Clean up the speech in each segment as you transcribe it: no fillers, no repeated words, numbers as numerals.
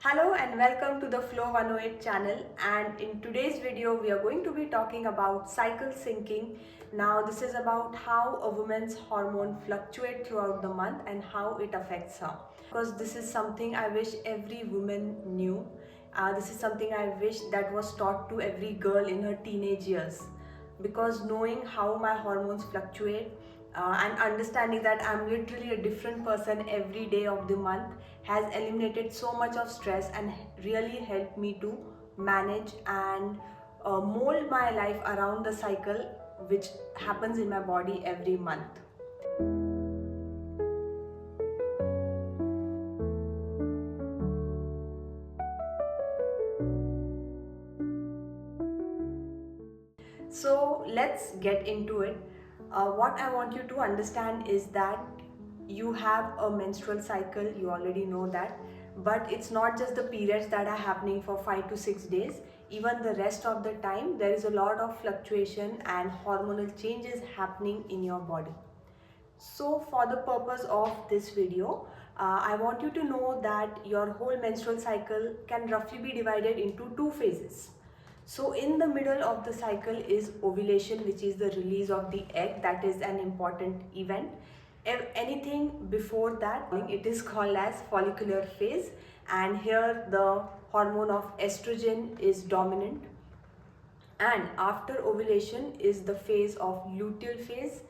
Hello and welcome to the Flow 108 channel, and in today's video we are going to be talking about cycle syncing. Now this is about how a woman's hormone fluctuate throughout the month and how it affects her, because this is something I wish every woman knew. This is something I wish that was taught to every girl in her teenage years, because knowing how my hormones fluctuate and understanding that I'm literally a different person every day of the month has eliminated so much of stress and really helped me to manage and mold my life around the cycle which happens in my body every month. So let's get into it. What I want you to understand is that you have a menstrual cycle, you already know that, but it's not just the periods that are happening for 5 to 6 days. Even the rest of the time, there is a lot of fluctuation and hormonal changes happening in your body. So for the purpose of this video, I want you to know that your whole menstrual cycle can roughly be divided into two phases. So in the middle of the cycle is ovulation, which is the release of the egg. That is an important event. Anything before that, it is called as follicular phase, and here the hormone of estrogen is dominant. And after ovulation is the phase of luteal phase,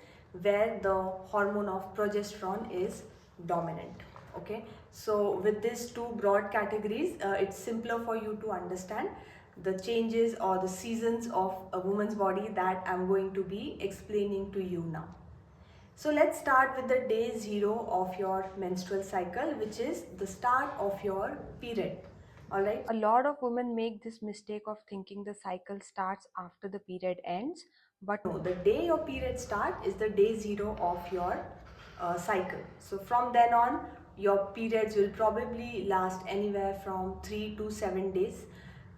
where the hormone of progesterone is dominant. Okay, so with these two broad categories, it's simpler for you to understand the changes or the seasons of a woman's body that I'm going to be explaining to you now. So let's start with the day 0 of your menstrual cycle, which is the start of your period. Alright. A lot of women make this mistake of thinking the cycle starts after the period ends, but no, the day your period start is the day 0 of your cycle. So from then on, your periods will probably last anywhere from 3 to 7 days.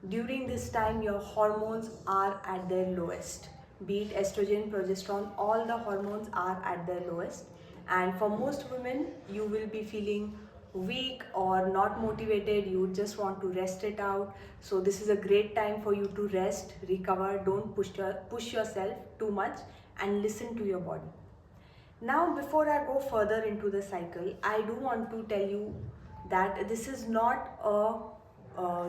During this time, your hormones are at their lowest. Be it estrogen, progesterone, all the hormones are at their lowest. And for most women, you will be feeling weak or not motivated. You just want to rest it out. So this is a great time for you to rest, recover. Don't push yourself too much and listen to your body. Now, before I go further into the cycle, I do want to tell you that this is not a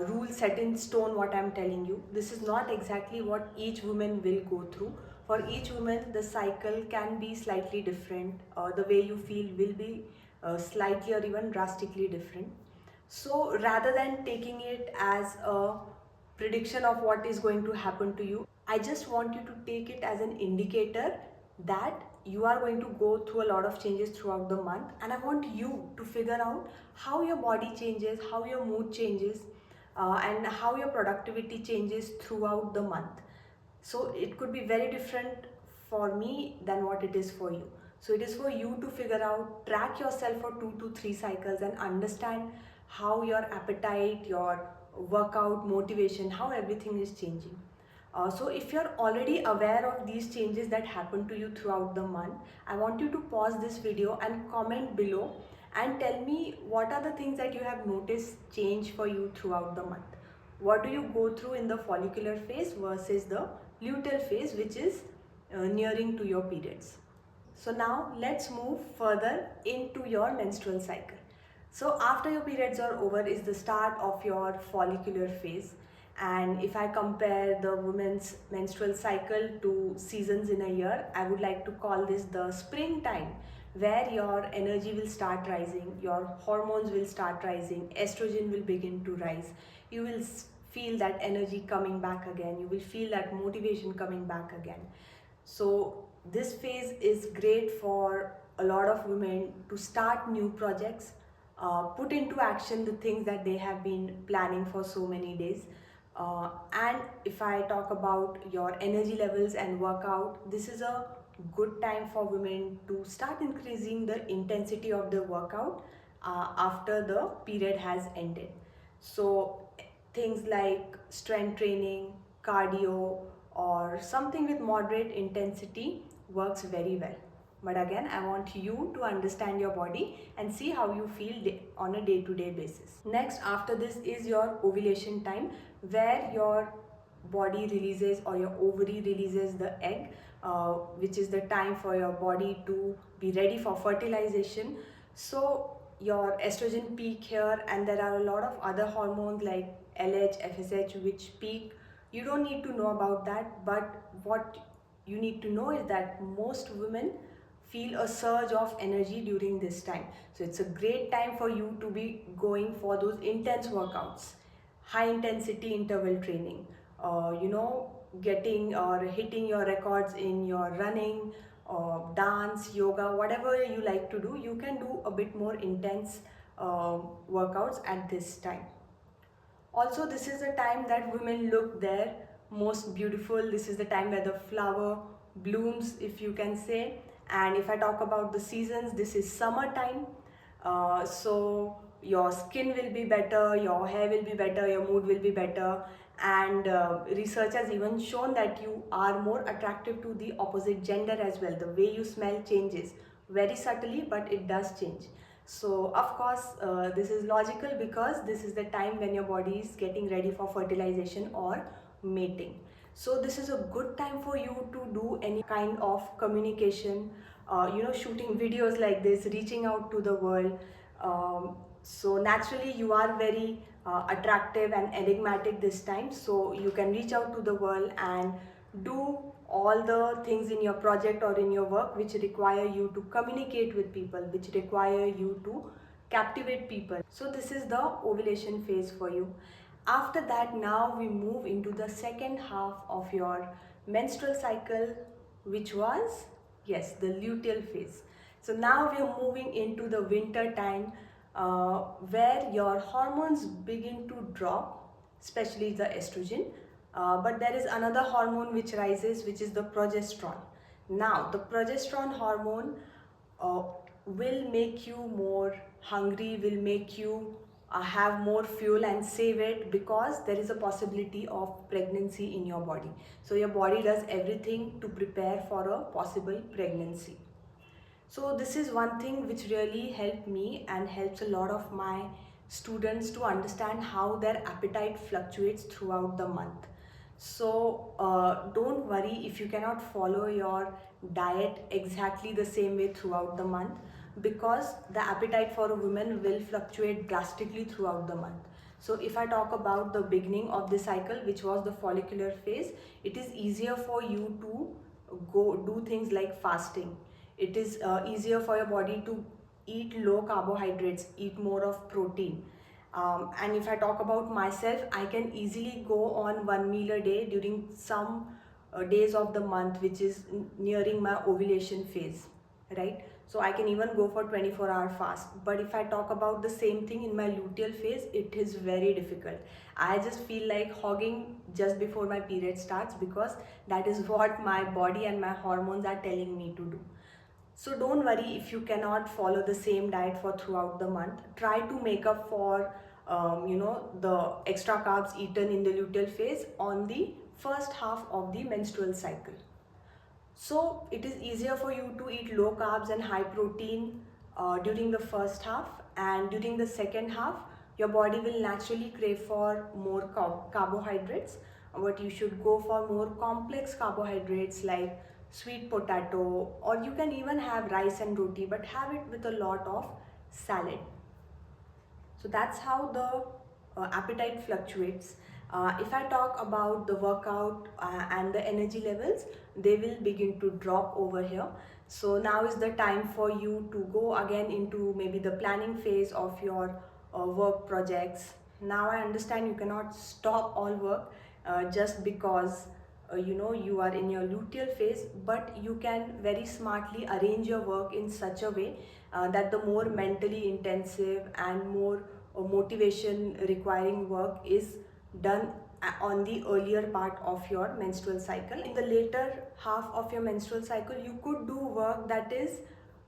rule set in stone. What I'm telling you, this is not exactly what each woman will go through. For each woman, the cycle can be slightly different. The way you feel will be slightly or even drastically different. So rather than taking it as a prediction of what is going to happen to you, I just want you to take it as an indicator that you are going to go through a lot of changes throughout the month, and I want you to figure out how your body changes, how your mood changes, and how your productivity changes throughout the month. So it could be very different for me than what it is for you. So it is for you to figure out, track yourself for 2 to 3 cycles and understand how your appetite, your workout, motivation, how everything is changing. So if you're already aware of these changes that happen to you throughout the month, I want you to pause this video and comment below and tell me what are the things that you have noticed change for you throughout the month. What do you go through in the follicular phase versus the luteal phase, which is nearing to your periods. So now let's move further into your menstrual cycle. So after your periods are over is the start of your follicular phase. And if I compare the woman's menstrual cycle to seasons in a year, I would like to call this the springtime, where your energy will start rising, your hormones will start rising, estrogen will begin to rise. You will feel that energy coming back again, you will feel that motivation coming back again. So this phase is great for a lot of women to start new projects, put into action the things that they have been planning for so many days. And if I talk about your energy levels and workout, this is a good time for women to start increasing the intensity of the workout after the period has ended. So things like strength training, cardio, or something with moderate intensity works very well. But again, I want you to understand your body and see how you feel on a day-to-day basis. Next, after this is your ovulation time, where your body releases or your ovary releases the egg, which is the time for your body to be ready for fertilization. So your estrogen peak here, and there are a lot of other hormones like LH, FSH which peak. You don't need to know about that, but what you need to know is that most women feel a surge of energy during this time. So it's a great time for you to be going for those intense workouts, high intensity interval training, getting or hitting your records in your running, dance, yoga, whatever you like to do. You can do a bit more intense workouts at this time. Also, this is the time that women look their most beautiful. This is the time where the flower blooms, if you can say. And if I talk about the seasons, this is summertime. So your skin will be better, your hair will be better, your mood will be better. And research has even shown that you are more attractive to the opposite gender as well. The way you smell changes very subtly, but it does change. So of course, this is logical because this is the time when your body is getting ready for fertilization or mating. So this is a good time for you to do any kind of communication, shooting videos like this, reaching out to the world. So naturally you are very attractive and enigmatic this time, so you can reach out to the world and do all the things in your project or in your work which require you to communicate with people, which require you to captivate people. So this is the ovulation phase for you. After that, now we move into the second half of your menstrual cycle, which was, yes, the luteal phase. So now we are moving into the winter time, where your hormones begin to drop, especially the estrogen. But there is another hormone which rises, which is the progesterone. Now, the progesterone hormone uh, will make you more hungry, will make you have more fuel and save it, because there is a possibility of pregnancy in your body. So your body does everything to prepare for a possible pregnancy. So this is one thing which really helped me and helps a lot of my students to understand how their appetite fluctuates throughout the month. So don't worry if you cannot follow your diet exactly the same way throughout the month, because the appetite for a woman will fluctuate drastically throughout the month. So if I talk about the beginning of the cycle, which was the follicular phase, it is easier for you to go do things like fasting. It is easier for your body to eat low carbohydrates, eat more of protein. And if I talk about myself, I can easily go on one meal a day during some days of the month, which is nearing my ovulation phase, right? So I can even go for 24-hour fast. But if I talk about the same thing in my luteal phase, it is very difficult. I just feel like hogging just before my period starts, because that is what my body and my hormones are telling me to do. So don't worry if you cannot follow the same diet for throughout the month. Try to make up for the extra carbs eaten in the luteal phase on the first half of the menstrual cycle. So it is easier for you to eat low carbs and high protein during the first half, and during the second half your body will naturally crave for more carbohydrates, but you should go for more complex carbohydrates like sweet potato, or you can even have rice and roti, but have it with a lot of salad. So that's how the appetite fluctuates. If I talk about the workout and the energy levels, they will begin to drop over here. So now is the time for you to go again into maybe the planning phase of your work projects. Now I understand you cannot stop all work just because you are in your luteal phase, but you can very smartly arrange your work in such a way that the more mentally intensive and more motivation requiring work is done on the earlier part of your menstrual cycle. In the later half of your menstrual cycle, you could do work that is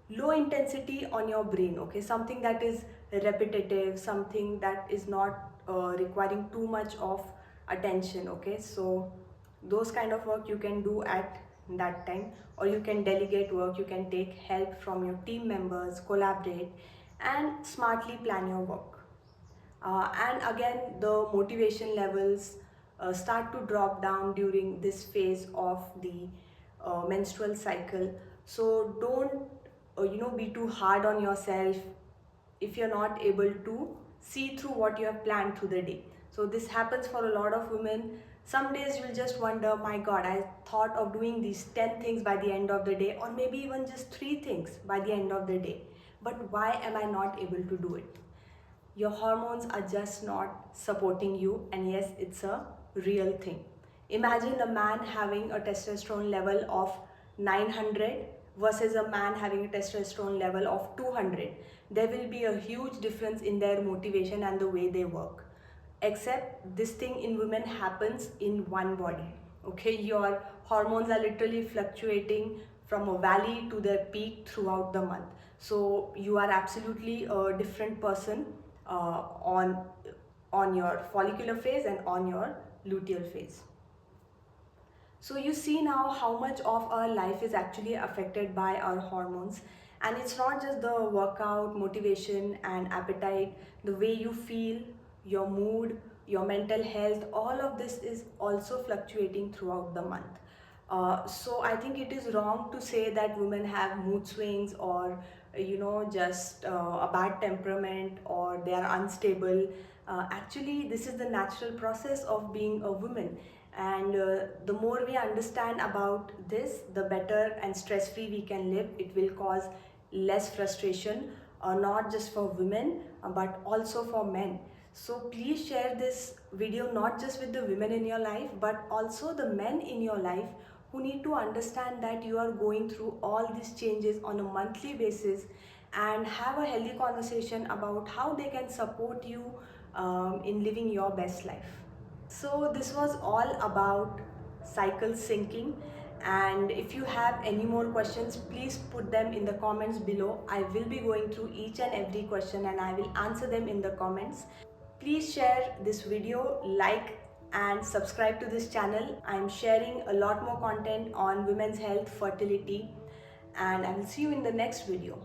low intensity on your brain, okay, something that is repetitive, something that is not requiring too much of attention, okay. So those kind of work you can do at that time, or you can delegate work, you can take help from your team members, collaborate, and smartly plan your work. And again, the motivation levels start to drop down during this phase of the menstrual cycle. So don't be too hard on yourself if you're not able to see through what you have planned through the day. So this happens for a lot of women. Some days you'll just wonder, my god, I thought of doing these 10 things by the end of the day, or maybe even just 3 things by the end of the day, but why am I not able to do it? Your hormones are just not supporting you, and yes, it's a real thing. Imagine a man having a testosterone level of 900 versus a man having a testosterone level of 200. There will be a huge difference in their motivation and the way they work. Except this thing in women happens in one body. Okay, your hormones are literally fluctuating from a valley to their peak throughout the month. So you are absolutely a different person on your follicular phase and on your luteal phase. So you see now how much of our life is actually affected by our hormones. And it's not just the workout, motivation, and appetite, the way you feel, your mood, your mental health, all of this is also fluctuating throughout the month. So I think it is wrong to say that women have mood swings, or just a bad temperament, or they are unstable. Actually, this is the natural process of being a woman, and the more we understand about this, the better and stress free we can live. It will cause less frustration, not just for women, but also for men. So please share this video not just with the women in your life, but also the men in your life who need to understand that you are going through all these changes on a monthly basis, and have a healthy conversation about how they can support you in living your best life. So this was all about cycle syncing, and if you have any more questions, please put them in the comments below. I will be going through each and every question and I will answer them in the comments. Please share this video, like and subscribe to this channel. I am sharing a lot more content on women's health, fertility, and I will see you in the next video.